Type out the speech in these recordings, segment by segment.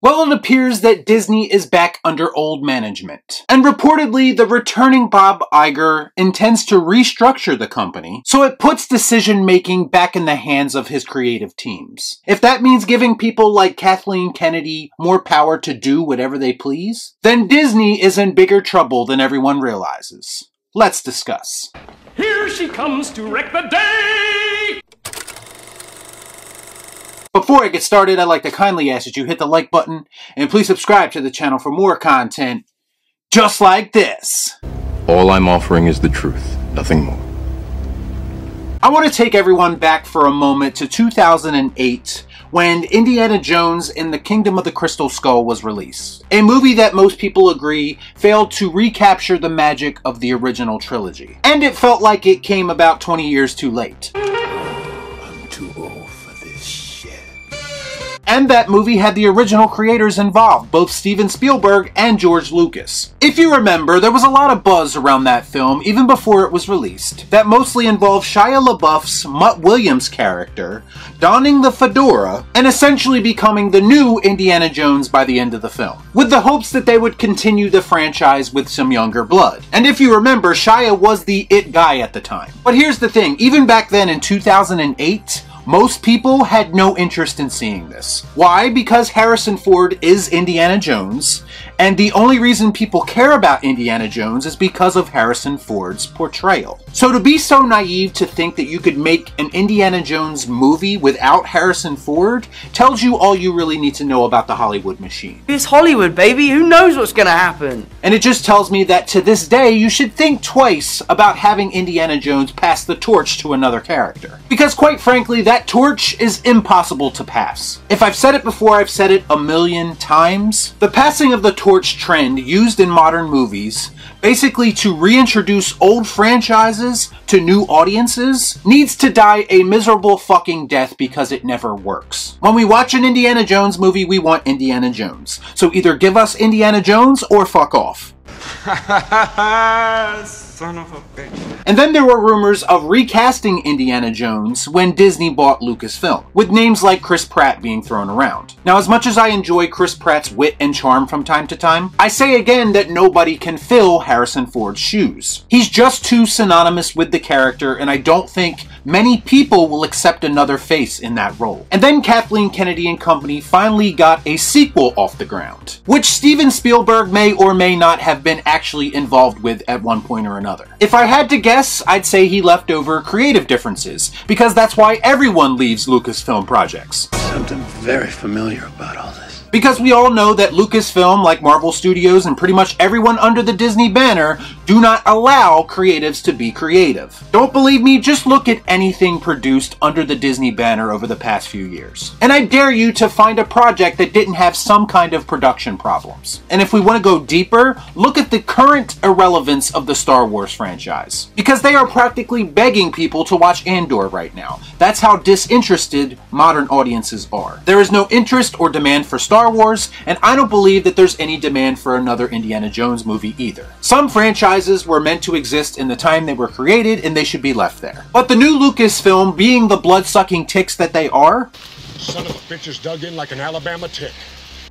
Well, it appears that Disney is back under old management. And reportedly, the returning Bob Iger intends to restructure the company, so it puts decision-making back in the hands of his creative teams. If that means giving people like Kathleen Kennedy more power to do whatever they please, then Disney is in bigger trouble than everyone realizes. Let's discuss. Here she comes to wreck the day! Before I get started, I'd like to kindly ask that you hit the like button and please subscribe to the channel for more content just like this. All I'm offering is the truth, nothing more. I want to take everyone back for a moment to 2008 when Indiana Jones and the Kingdom of the Crystal Skull was released. A movie that most people agree failed to recapture the magic of the original trilogy. And it felt like it came about 20 years too late. I'm too old. And that movie had the original creators involved, both Steven Spielberg and George Lucas. If you remember, there was a lot of buzz around that film even before it was released, that mostly involved Shia LaBeouf's Mutt Williams character donning the fedora and essentially becoming the new Indiana Jones by the end of the film, with the hopes that they would continue the franchise with some younger blood. And if you remember, Shia was the it guy at the time. But here's the thing, even back then in 2008, most people had no interest in seeing this. Why? Because Harrison Ford is Indiana Jones, and the only reason people care about Indiana Jones is because of Harrison Ford's portrayal. So to be so naive to think that you could make an Indiana Jones movie without Harrison Ford tells you all you really need to know about the Hollywood machine. It's Hollywood, baby. Who knows what's gonna happen? And it just tells me that to this day, you should think twice about having Indiana Jones pass the torch to another character. Because quite frankly, that torch is impossible to pass. If I've said it before, I've said it a million times. The passing of the torch trend used in modern movies, basically to reintroduce old franchises to new audiences, needs to die a miserable fucking death because it never works. When we watch an Indiana Jones movie, we want Indiana Jones. So either give us Indiana Jones or fuck off. Son of a bitch. And then there were rumors of recasting Indiana Jones when Disney bought Lucasfilm, with names like Chris Pratt being thrown around. Now, as much as I enjoy Chris Pratt's wit and charm from time to time, I say again that nobody can fill Harrison Ford's shoes. He's just too synonymous with the character, and I don't think many people will accept another face in that role. And then Kathleen Kennedy and company finally got a sequel off the ground, which Steven Spielberg may or may not have been actually involved with at one point or another. If I had to guess, I'd say he left over creative differences, because that's why everyone leaves Lucasfilm projects. Something very familiar about all this. Because we all know that Lucasfilm, like Marvel Studios and pretty much everyone under the Disney banner, do not allow creatives to be creative. Don't believe me? Just look at anything produced under the Disney banner over the past few years. And I dare you to find a project that didn't have some kind of production problems. And if we want to go deeper, look at the current irrelevance of the Star Wars franchise. Because they are practically begging people to watch Andor right now. That's how disinterested modern audiences are. There is no interest or demand for Star Wars, and I don't believe that there's any demand for another Indiana Jones movie either. Some franchises were meant to exist in the time they were created, and they should be left there. But the new Lucasfilm, being the blood-sucking ticks that they are, son of a bitch is dug in like an Alabama tick,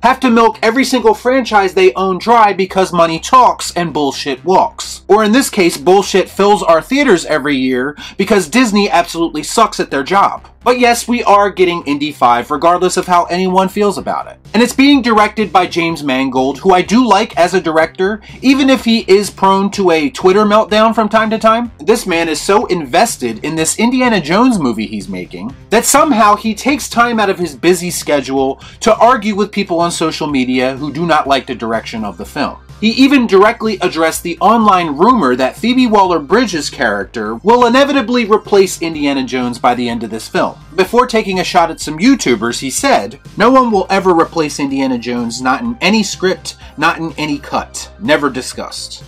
have to milk every single franchise they own dry because money talks and bullshit walks. Or in this case, bullshit fills our theaters every year because Disney absolutely sucks at their job. But yes, we are getting Indy 5 regardless of how anyone feels about it. And it's being directed by James Mangold, who I do like as a director, even if he is prone to a Twitter meltdown from time to time. This man is so invested in this Indiana Jones movie he's making that somehow he takes time out of his busy schedule to argue with people on social media who do not like the direction of the film. He even directly addressed the online rumor that Phoebe Waller-Bridge's character will inevitably replace Indiana Jones by the end of this film. Before taking a shot at some YouTubers, he said, "No one will ever replace Indiana Jones, not in any script, not in any cut. Never discussed."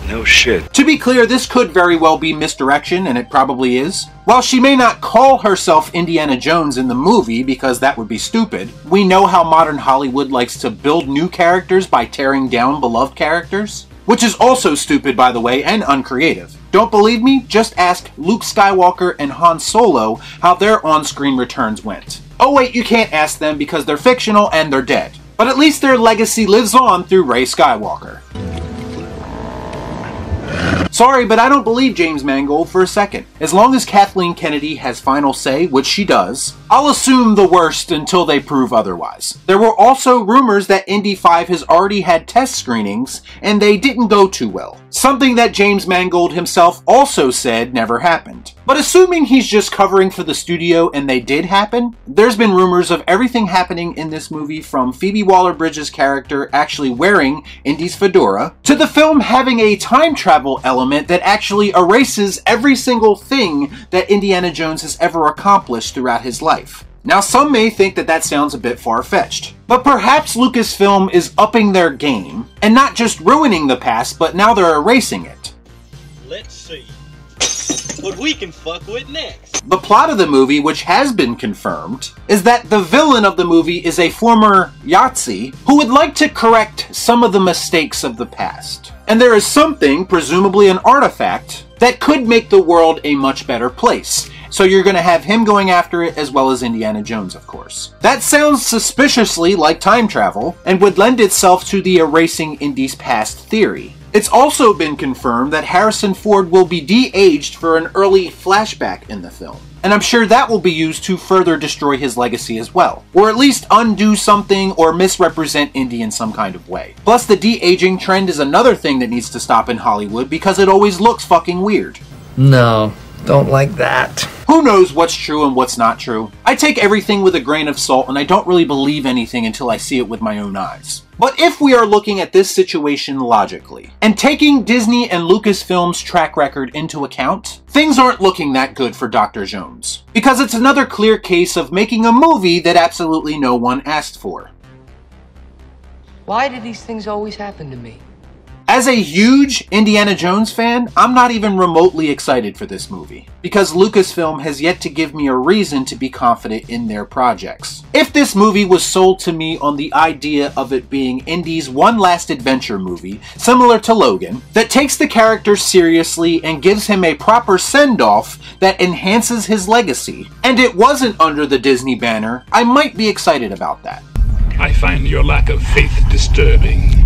No shit. To be clear, this could very well be misdirection, and it probably is. While she may not call herself Indiana Jones in the movie, because that would be stupid, we know how modern Hollywood likes to build new characters by tearing down beloved characters. Which is also stupid, by the way, and uncreative. Don't believe me? Just ask Luke Skywalker and Han Solo how their on-screen returns went. Oh wait, you can't ask them because they're fictional and they're dead. But at least their legacy lives on through Rey Skywalker. Sorry, but I don't believe James Mangold for a second. As long as Kathleen Kennedy has final say, which she does, I'll assume the worst until they prove otherwise. There were also rumors that Indy 5 has already had test screenings, and they didn't go too well. Something that James Mangold himself also said never happened. But assuming he's just covering for the studio and they did happen, there's been rumors of everything happening in this movie, from Phoebe Waller-Bridge's character actually wearing Indy's fedora, to the film having a time travel element that actually erases every single thing that Indiana Jones has ever accomplished throughout his life. Now, some may think that that sounds a bit far-fetched, but perhaps Lucasfilm is upping their game, and not just ruining the past, but now they're erasing it. Let's see what we can fuck with next. The plot of the movie, which has been confirmed, is that the villain of the movie is a former Yahtzee who would like to correct some of the mistakes of the past. And there is something, presumably an artifact, that could make the world a much better place. So you're going to have him going after it, as well as Indiana Jones, of course. That sounds suspiciously like time travel, and would lend itself to the erasing Indy's past theory. It's also been confirmed that Harrison Ford will be de-aged for an early flashback in the film. And I'm sure that will be used to further destroy his legacy as well. Or at least undo something or misrepresent Indy in some kind of way. Plus, the de-aging trend is another thing that needs to stop in Hollywood because it always looks fucking weird. No, don't like that. Who knows what's true and what's not true? I take everything with a grain of salt, and I don't really believe anything until I see it with my own eyes. But if we are looking at this situation logically, and taking Disney and Lucasfilm's track record into account, things aren't looking that good for Dr. Jones. Because it's another clear case of making a movie that absolutely no one asked for. Why did these things always happen to me? As a huge Indiana Jones fan, I'm not even remotely excited for this movie, because Lucasfilm has yet to give me a reason to be confident in their projects. If this movie was sold to me on the idea of it being Indy's one last adventure movie, similar to Logan, that takes the character seriously and gives him a proper send-off that enhances his legacy, and it wasn't under the Disney banner, I might be excited about that. I find your lack of faith disturbing.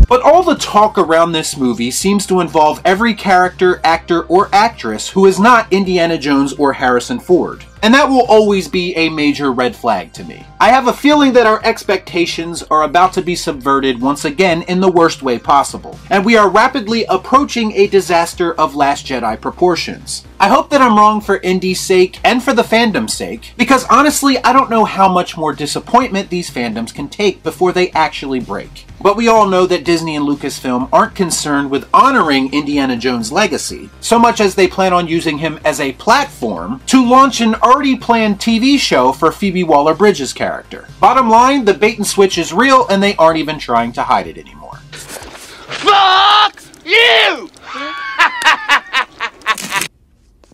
But all the talk around this movie seems to involve every character, actor, or actress who is not Indiana Jones or Harrison Ford. And that will always be a major red flag to me. I have a feeling that our expectations are about to be subverted once again in the worst way possible, and we are rapidly approaching a disaster of Last Jedi proportions. I hope that I'm wrong for Indy's sake and for the fandom's sake, because honestly I don't know how much more disappointment these fandoms can take before they actually break. But we all know that Disney and Lucasfilm aren't concerned with honoring Indiana Jones' legacy, so much as they plan on using him as a platform to launch an already planned TV show for Phoebe Waller-Bridge's character. Bottom line, the bait and switch is real and they aren't even trying to hide it anymore. Fuck you!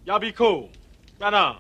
Y'all be cool. Right on.